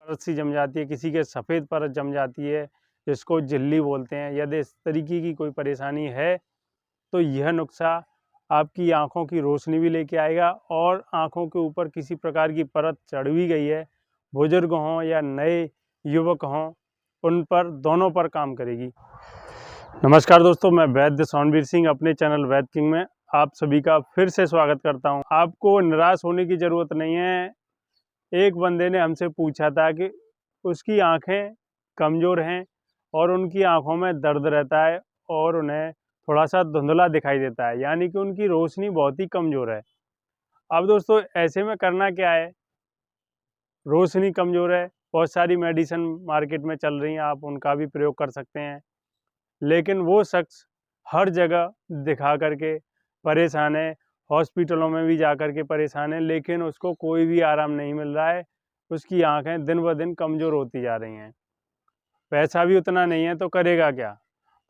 परत सी जम जाती है, किसी के सफ़ेद परत जम जाती है जिसको झिल्ली बोलते हैं। यदि इस तरीके की कोई परेशानी है तो यह नुस्खा आपकी आँखों की रोशनी भी लेके आएगा और आँखों के ऊपर किसी प्रकार की परत चढ़ भी गई है, बुजुर्ग हों या नए युवक हों, उन पर दोनों पर काम करेगी। नमस्कार दोस्तों, मैं वैद्य सोनवीर सिंह अपने चैनल वैद्य किंग में आप सभी का फिर से स्वागत करता हूं। आपको निराश होने की ज़रूरत नहीं है। एक बंदे ने हमसे पूछा था कि उसकी आंखें कमज़ोर हैं और उनकी आंखों में दर्द रहता है और उन्हें थोड़ा सा धुंधला दिखाई देता है, यानी कि उनकी रोशनी बहुत ही कमज़ोर है। अब दोस्तों ऐसे में करना क्या है, रोशनी कमज़ोर है, बहुत सारी मेडिसिन मार्केट में चल रही हैं, आप उनका भी प्रयोग कर सकते हैं। लेकिन वो शख्स हर जगह दिखा करके परेशान है, हॉस्पिटलों में भी जा कर के परेशान है, लेकिन उसको कोई भी आराम नहीं मिल रहा है। उसकी आंखें दिन ब दिन कमज़ोर होती जा रही हैं। पैसा भी उतना नहीं है तो करेगा क्या?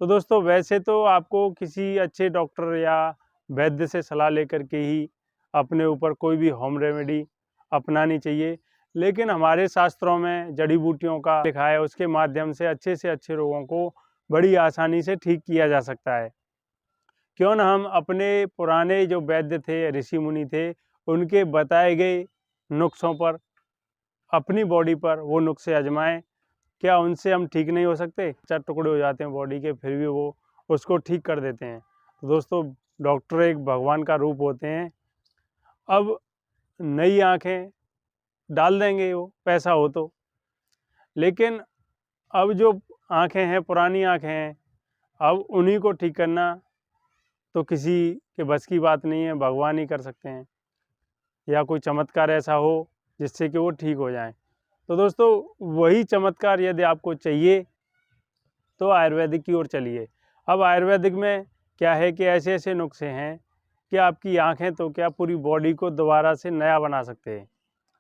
तो दोस्तों वैसे तो आपको किसी अच्छे डॉक्टर या वैद्य से सलाह लेकर के ही अपने ऊपर कोई भी होम रेमेडी अपनानी चाहिए। लेकिन हमारे शास्त्रों में जड़ी बूटियों का लिखा है, उसके माध्यम से अच्छे रोगों को बड़ी आसानी से ठीक किया जा सकता है। क्यों ना हम अपने पुराने जो वैद्य थे, ऋषि मुनि थे, उनके बताए गए नुस्खों पर अपनी बॉडी पर वो नुस्खे आजमाएं। क्या उनसे हम ठीक नहीं हो सकते? 4 टुकड़े हो जाते हैं बॉडी के, फिर भी वो उसको ठीक कर देते हैं। तो दोस्तों डॉक्टर एक भगवान का रूप होते हैं। अब नई आँखें डाल देंगे वो, पैसा हो तो। लेकिन अब जो आँखें हैं, पुरानी आँखें हैं, अब उन्हीं को ठीक करना तो किसी के बस की बात नहीं है, भगवान ही कर सकते हैं, या कोई चमत्कार ऐसा हो जिससे कि वो ठीक हो जाएं। तो दोस्तों वही चमत्कार यदि आपको चाहिए तो आयुर्वेदिक की ओर चलिए। अब आयुर्वेदिक में क्या है कि ऐसे ऐसे नुस्खे हैं कि आपकी आँखें तो क्या पूरी बॉडी को दोबारा से नया बना सकते हैं।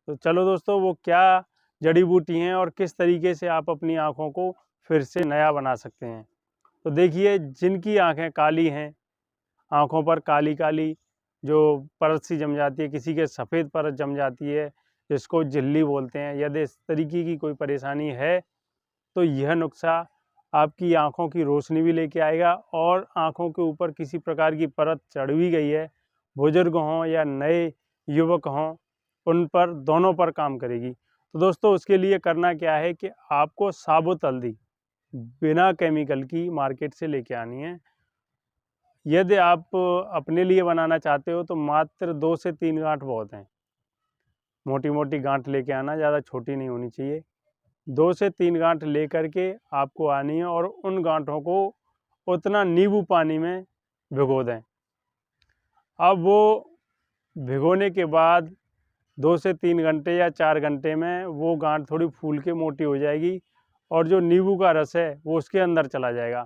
तो चलो दोस्तों, वो क्या जड़ी बूटी हैं और किस तरीके से आप अपनी आँखों को फिर से नया बना सकते हैं। तो देखिए, जिनकी आँखें काली हैं, आँखों पर काली-काली जो परत सी जम जाती है, किसी के सफ़ेद परत जम जाती है जिसको झिल्ली बोलते हैं, यदि इस तरीके की कोई परेशानी है तो यह नुस्खा आपकी आँखों की रोशनी भी लेके आएगा और आँखों के ऊपर किसी प्रकार की परत चढ़ भी गई है, बुजुर्ग हों या नए युवक हों, उन पर दोनों पर काम करेगी। तो दोस्तों उसके लिए करना क्या है कि आपको साबुत हल्दी बिना केमिकल की मार्केट से लेके आनी है। यदि आप अपने लिए बनाना चाहते हो तो मात्र 2 से 3 गाँठ बहुत हैं। मोटी-मोटी गाँठ लेके आना, ज़्यादा छोटी नहीं होनी चाहिए। 2 से 3 गाँठ लेकर के आपको आनी है और उन गाँठों को उतना नींबू पानी में भिगो दें। अब वो भिगोने के बाद 2 से 3 घंटे या 4 घंटे में वो गाँठ थोड़ी फूल के मोटी हो जाएगी और जो नींबू का रस है वो उसके अंदर चला जाएगा।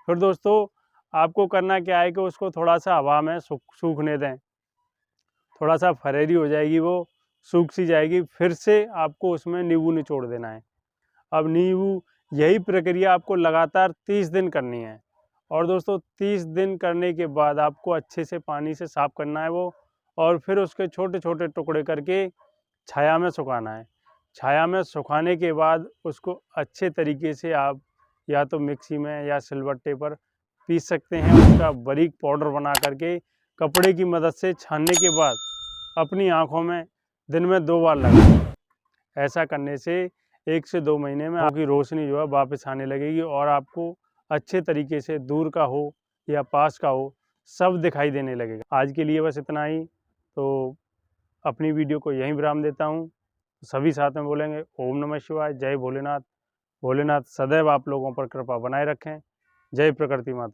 फिर दोस्तों आपको करना क्या है कि उसको थोड़ा सा हवा में सूखने दें। थोड़ा सा फरेरी हो जाएगी, वो सूख सी जाएगी, फिर से आपको उसमें नींबू निचोड़ देना है। अब नींबू यही प्रक्रिया आपको लगातार 30 दिन करनी है और दोस्तों 30 दिन करने के बाद आपको अच्छे से पानी से साफ़ करना है वो, और फिर उसके छोटे-छोटे टुकड़े करके छाया में सुखाना है। छाया में सुखाने के बाद उसको अच्छे तरीके से आप या तो मिक्सी में या सिलबट्टे पर पीस सकते हैं। उसका बारीक पाउडर बना करके कपड़े की मदद से छानने के बाद अपनी आँखों में दिन में 2 बार लगाएं। ऐसा करने से 1 से 2 महीने में आपकी रोशनी जो है वापस आने लगेगी और आपको अच्छे तरीके से दूर का हो या पास का हो, सब दिखाई देने लगेगा। आज के लिए बस इतना ही। तो अपनी वीडियो को यहीं विराम देता हूँ। सभी साथ में बोलेंगे ओम नमः शिवाय, जय भोलेनाथ। भोलेनाथ सदैव आप लोगों पर कृपा बनाए रखें। जय प्रकृति माता।